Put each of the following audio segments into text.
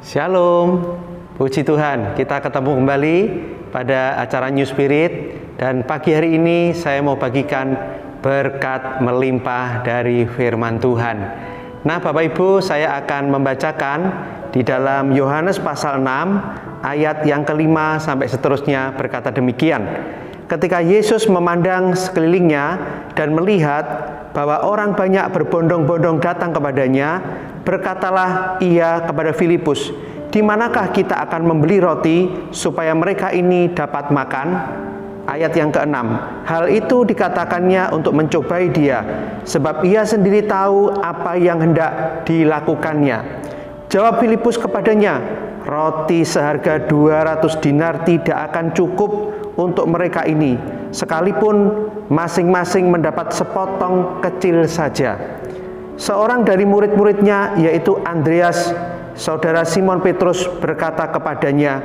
Shalom, puji Tuhan, kita ketemu kembali pada acara New Spirit. Dan pagi hari ini saya mau bagikan berkat melimpah dari firman Tuhan. Nah Bapak Ibu, saya akan membacakan di dalam Yohanes pasal 6 ayat yang kelima sampai seterusnya, berkata demikian. Ketika Yesus memandang sekelilingnya dan melihat bahwa orang banyak berbondong-bondong datang kepadanya, berkatalah ia kepada Filipus, "Di manakah kita akan membeli roti supaya mereka ini dapat makan?" Ayat yang ke-6, hal itu dikatakannya untuk mencobai dia, sebab ia sendiri tahu apa yang hendak dilakukannya. Jawab Filipus kepadanya, "Roti seharga 200 dinar tidak akan cukup untuk mereka ini, sekalipun masing-masing mendapat sepotong kecil saja." Seorang dari murid-muridnya, yaitu Andreas, saudara Simon Petrus, berkata kepadanya,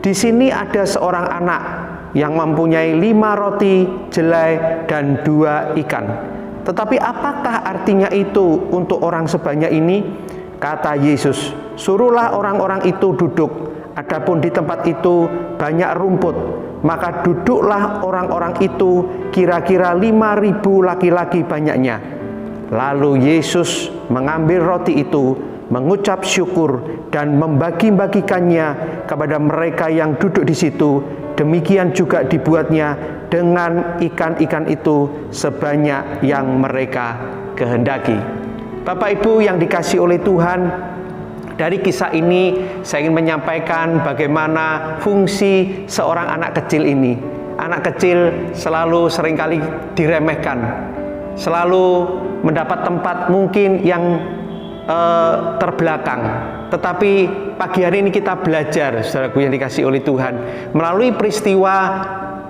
"Di sini ada seorang anak yang mempunyai 5 roti jelai dan 2 ikan. Tetapi apakah artinya itu untuk orang sebanyak ini?" Kata Yesus, "Suruhlah orang-orang itu duduk. Adapun di tempat itu banyak rumput, maka duduklah orang-orang itu, kira-kira 5.000 laki-laki banyaknya." Lalu Yesus mengambil roti itu, mengucap syukur dan membagi-bagikannya kepada mereka yang duduk di situ. Demikian juga dibuatnya dengan ikan-ikan itu sebanyak yang mereka kehendaki. Bapak Ibu yang dikasihi oleh Tuhan, dari kisah ini saya ingin menyampaikan bagaimana fungsi seorang anak kecil ini. Anak kecil selalu seringkali diremehkan, selalu mendapat tempat mungkin yang terbelakang. Tetapi pagi hari ini kita belajar, saudaraku yang dikasihi oleh Tuhan, melalui peristiwa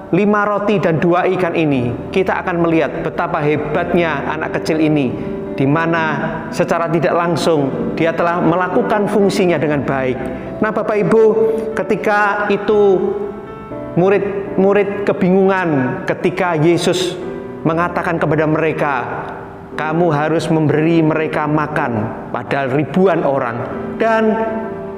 5 roti dan 2 ikan ini, kita akan melihat betapa hebatnya anak kecil ini, di mana secara tidak langsung dia telah melakukan fungsinya dengan baik. Nah Bapak Ibu, ketika itu murid-murid kebingungan ketika Yesus mengatakan kepada mereka, "Kamu harus memberi mereka makan," padahal ribuan orang. Dan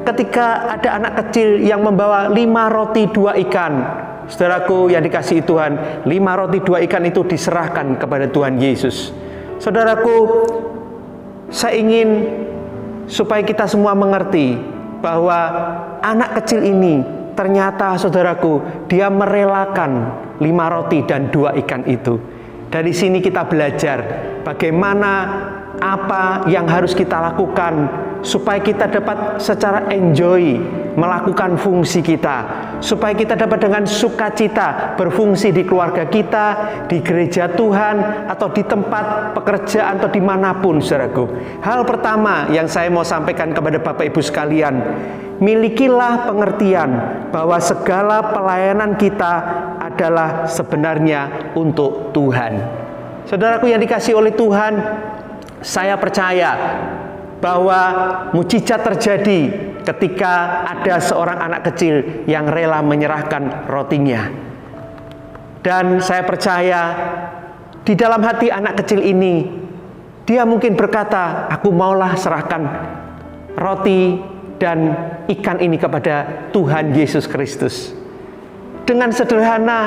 ketika ada anak kecil yang membawa 5 roti 2 ikan, saudaraku yang dikasihi Tuhan, 5 roti 2 ikan itu diserahkan kepada Tuhan Yesus. Saudaraku, saya ingin supaya kita semua mengerti bahwa anak kecil ini ternyata, saudaraku, dia merelakan 5 roti dan 2 ikan itu. Dari sini kita belajar bagaimana apa yang harus kita lakukan supaya kita dapat secara enjoy melakukan fungsi kita, supaya kita dapat dengan sukacita berfungsi di keluarga kita, di gereja Tuhan, atau di tempat pekerjaan, atau dimanapun, saudaraku. Hal pertama yang saya mau sampaikan kepada Bapak Ibu sekalian, milikilah pengertian bahwa segala pelayanan kita adalah sebenarnya untuk Tuhan. Saudaraku yang dikasihi oleh Tuhan, saya percaya bahwa mukjizat terjadi ketika ada seorang anak kecil yang rela menyerahkan rotinya. Dan saya percaya di dalam hati anak kecil ini, dia mungkin berkata, "Aku maulah serahkan roti dan ikan ini kepada Tuhan Yesus Kristus." Dengan sederhana,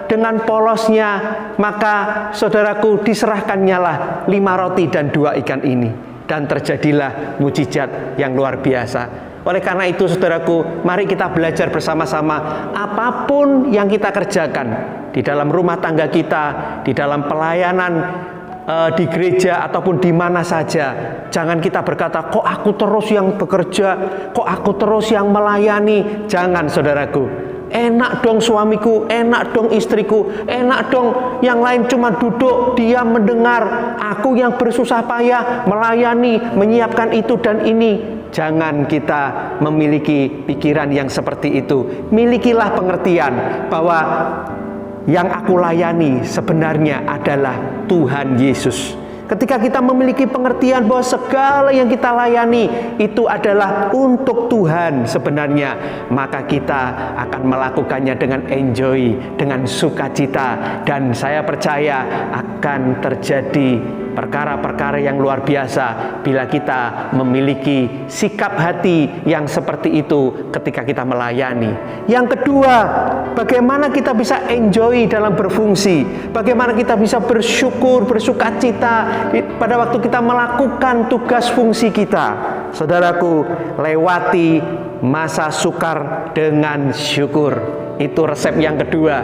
dengan polosnya, maka saudaraku diserahkannyalah 5 roti dan 2 ikan ini. Dan terjadilah mukjizat yang luar biasa. Oleh karena itu saudaraku, mari kita belajar bersama-sama. Apapun yang kita kerjakan di dalam rumah tangga kita, di dalam pelayanan di gereja ataupun di mana saja, jangan kita berkata, "Kok aku terus yang bekerja, kok aku terus yang melayani." Jangan, saudaraku. Enak dong suamiku, enak dong istriku, enak dong yang lain cuma duduk, diam mendengar. Aku yang bersusah payah melayani, menyiapkan itu dan ini. Jangan kita memiliki pikiran yang seperti itu. Milikilah pengertian bahwa yang aku layani sebenarnya adalah Tuhan Yesus. Ketika kita memiliki pengertian bahwa segala yang kita layani itu adalah untuk Tuhan sebenarnya, maka kita akan melakukannya dengan enjoy, dengan sukacita, dan saya percaya akan terjadi perkara-perkara yang luar biasa bila kita memiliki sikap hati yang seperti itu ketika kita melayani. Yang kedua, bagaimana kita bisa enjoy dalam berfungsi, bagaimana kita bisa bersyukur, bersukacita pada waktu kita melakukan tugas fungsi kita. Saudaraku, lewati masa sukar dengan syukur. Itu resep yang kedua.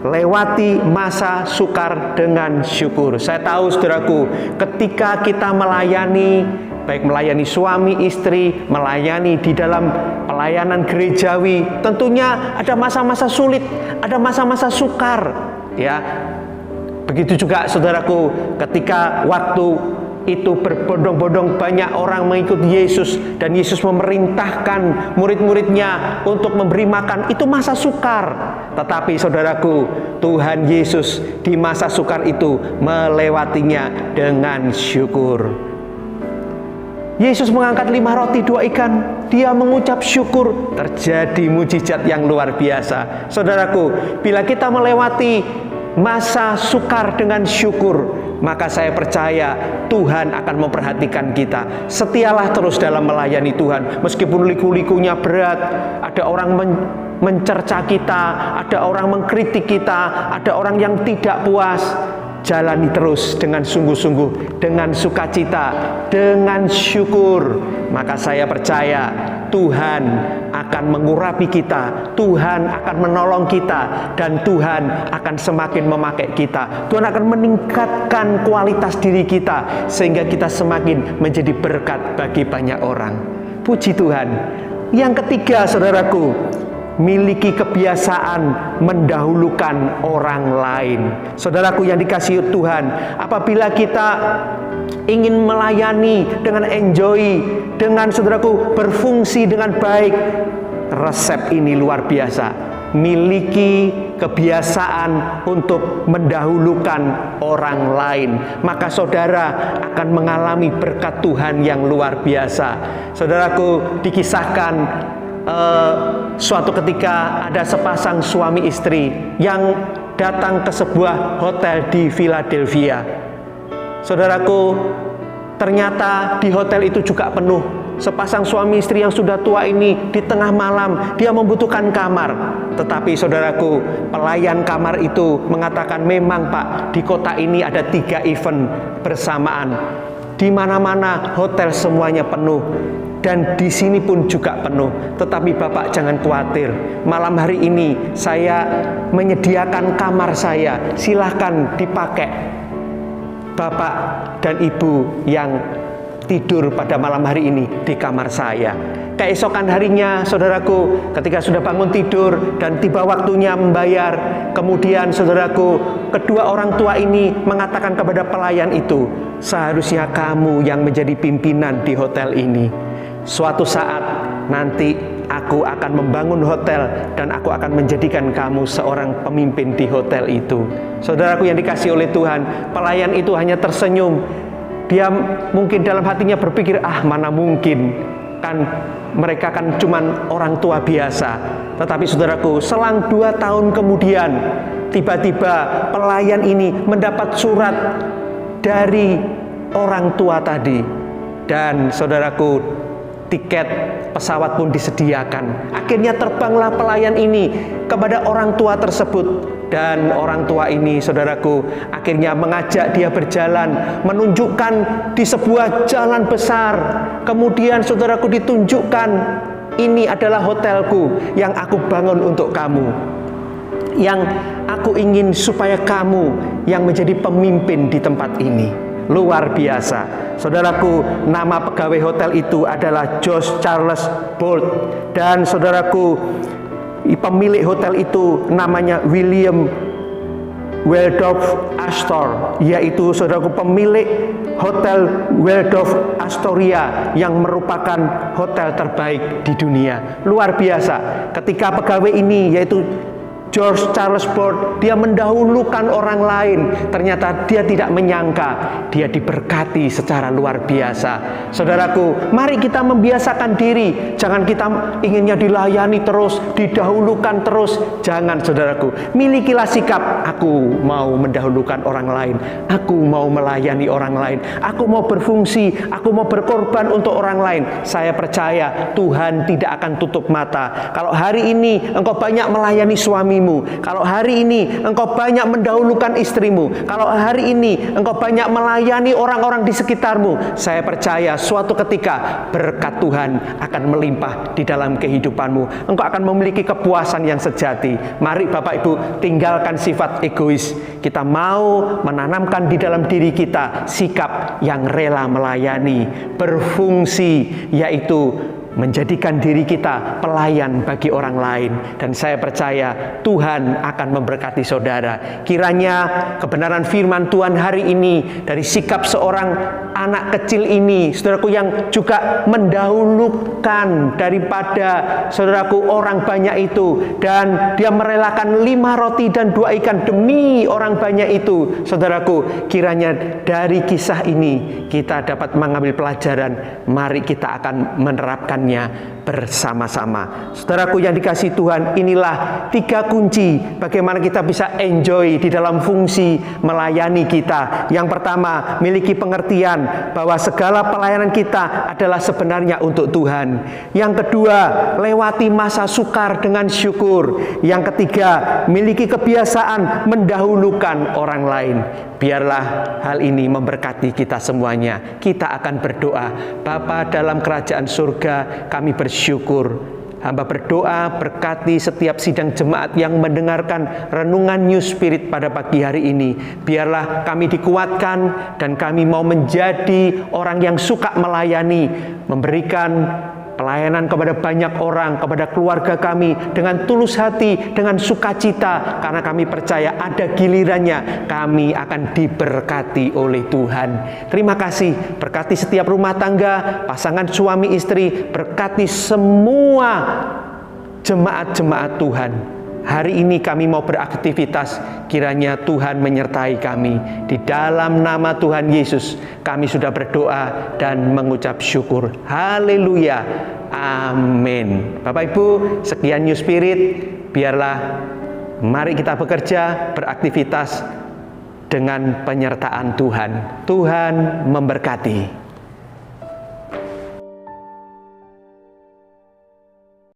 Lewati masa sukar dengan syukur. Saya tahu saudaraku, ketika kita melayani, baik melayani suami, istri, melayani di dalam pelayanan gerejawi, tentunya ada masa-masa sulit, ada masa-masa sukar, ya. Begitu juga saudaraku, ketika waktu itu berbondong-bondong banyak orang mengikuti Yesus dan Yesus memerintahkan murid-muridnya untuk memberi makan, itu masa sukar. Tetapi saudaraku, Tuhan Yesus di masa sukar itu melewatinya dengan syukur. Yesus mengangkat 5 roti 2 ikan, dia mengucap syukur, terjadi mujizat yang luar biasa. Saudaraku, bila kita melewati masa sukar dengan syukur, maka saya percaya Tuhan akan memperhatikan kita. Setialah terus dalam melayani Tuhan. Meskipun liku-likunya berat, ada orang mencerca kita, ada orang mengkritik kita, ada orang yang tidak puas, jalani terus dengan sungguh-sungguh, dengan sukacita, dengan syukur. Maka saya percaya Tuhan akan mengurapi kita, Tuhan akan menolong kita, dan Tuhan akan semakin memakai kita. Tuhan akan meningkatkan kualitas diri kita sehingga kita semakin menjadi berkat bagi banyak orang. Puji Tuhan. Yang ketiga, saudaraku, miliki kebiasaan mendahulukan orang lain. Saudaraku yang dikasihi Tuhan, apabila kita ingin melayani dengan enjoy, dengan saudaraku berfungsi dengan baik, resep ini luar biasa. Miliki kebiasaan untuk mendahulukan orang lain, maka saudara akan mengalami berkat Tuhan yang luar biasa. Saudaraku, dikisahkan suatu ketika ada sepasang suami istri yang datang ke sebuah hotel di Philadelphia. Saudaraku, ternyata di hotel itu juga penuh. Sepasang suami istri yang sudah tua ini di tengah malam dia membutuhkan kamar. Tetapi saudaraku, pelayan kamar itu mengatakan, memang Pak, di kota ini ada 3 event bersamaan. Di mana-mana hotel semuanya penuh. Dan di sini pun juga penuh. Tetapi Bapak jangan khawatir. Malam hari ini saya menyediakan kamar saya. Silahkan dipakai. Bapak dan Ibu yang tidur pada malam hari ini di kamar saya. Keesokan harinya, saudaraku, ketika sudah bangun tidur dan tiba waktunya membayar, kemudian saudaraku, kedua orang tua ini mengatakan kepada pelayan itu, seharusnya kamu yang menjadi pimpinan di hotel ini. Suatu saat nanti aku akan membangun hotel dan aku akan menjadikan kamu seorang pemimpin di hotel itu. Saudaraku yang dikasihi oleh Tuhan, pelayan itu hanya tersenyum. Dia mungkin dalam hatinya berpikir, mana mungkin, kan mereka kan cuman orang tua biasa. Tetapi saudaraku, selang 2 tahun kemudian, tiba-tiba pelayan ini mendapat surat dari orang tua tadi. Dan saudaraku, tiket pesawat pun disediakan. Akhirnya terbanglah pelayan ini kepada orang tua tersebut. Dan orang tua ini, saudaraku, akhirnya mengajak dia berjalan, menunjukkan di sebuah jalan besar. Kemudian saudaraku ditunjukkan, ini adalah hotelku yang aku bangun untuk kamu. Yang aku ingin supaya kamu yang menjadi pemimpin di tempat ini. Luar biasa. Saudaraku, nama pegawai hotel itu adalah Josh Charles Bolt. Dan saudaraku, pemilik hotel itu namanya William Waldorf Astor, yaitu saudaraku pemilik hotel Waldorf Astoria yang merupakan hotel terbaik di dunia. Luar biasa. Ketika pegawai ini, yaitu George Charles Ford, dia mendahulukan orang lain. Ternyata dia tidak menyangka dia diberkati secara luar biasa. Saudaraku, mari kita membiasakan diri. Jangan kita inginnya dilayani terus, didahulukan terus. Jangan, saudaraku. Milikilah sikap, aku mau mendahulukan orang lain. Aku mau melayani orang lain. Aku mau berfungsi, aku mau berkorban untuk orang lain. Saya percaya Tuhan tidak akan tutup mata. Kalau hari ini engkau banyak melayani suamimu, kalau hari ini engkau banyak mendahulukan istrimu, kalau hari ini engkau banyak melayani orang-orang di sekitarmu, saya percaya suatu ketika berkat Tuhan akan melimpah di dalam kehidupanmu. Engkau akan memiliki kepuasan yang sejati. Mari Bapak Ibu, tinggalkan sifat egois. Kita mau menanamkan di dalam diri kita sikap yang rela melayani, berfungsi, yaitu menjadikan diri kita pelayan bagi orang lain. Dan saya percaya Tuhan akan memberkati saudara. Kiranya kebenaran firman Tuhan hari ini dari sikap seorang anak kecil ini, saudaraku, yang juga mendahulukan daripada saudaraku orang banyak itu, dan dia merelakan 5 roti dan 2 ikan demi orang banyak itu. Saudaraku, kiranya dari kisah ini kita dapat mengambil pelajaran. Mari kita akan menerapkan bersama-sama. Saudaraku yang dikasihi Tuhan, inilah 3 kunci bagaimana kita bisa enjoy di dalam fungsi melayani kita. Yang pertama, miliki pengertian bahwa segala pelayanan kita adalah sebenarnya untuk Tuhan. Yang kedua, lewati masa sukar dengan syukur. Yang ketiga, miliki kebiasaan mendahulukan orang lain. Biarlah hal ini memberkati kita semuanya. Kita akan berdoa. Bapa dalam kerajaan surga, kami bersyukur. Hamba berdoa berkati setiap sidang jemaat yang mendengarkan renungan New Spirit pada pagi hari ini. Biarlah kami dikuatkan dan kami mau menjadi orang yang suka melayani, memberikan pelayanan kepada banyak orang, kepada keluarga kami dengan tulus hati, dengan sukacita, karena kami percaya ada gilirannya kami akan diberkati oleh Tuhan. Terima kasih, berkati setiap rumah tangga, pasangan suami istri, berkati semua jemaat-jemaat Tuhan. Hari ini kami mau beraktivitas, kiranya Tuhan menyertai kami. Di dalam nama Tuhan Yesus, kami sudah berdoa dan mengucap syukur. Haleluya. Amin. Bapak Ibu, sekian New Spirit. Biarlah mari kita bekerja, beraktivitas dengan penyertaan Tuhan. Tuhan memberkati.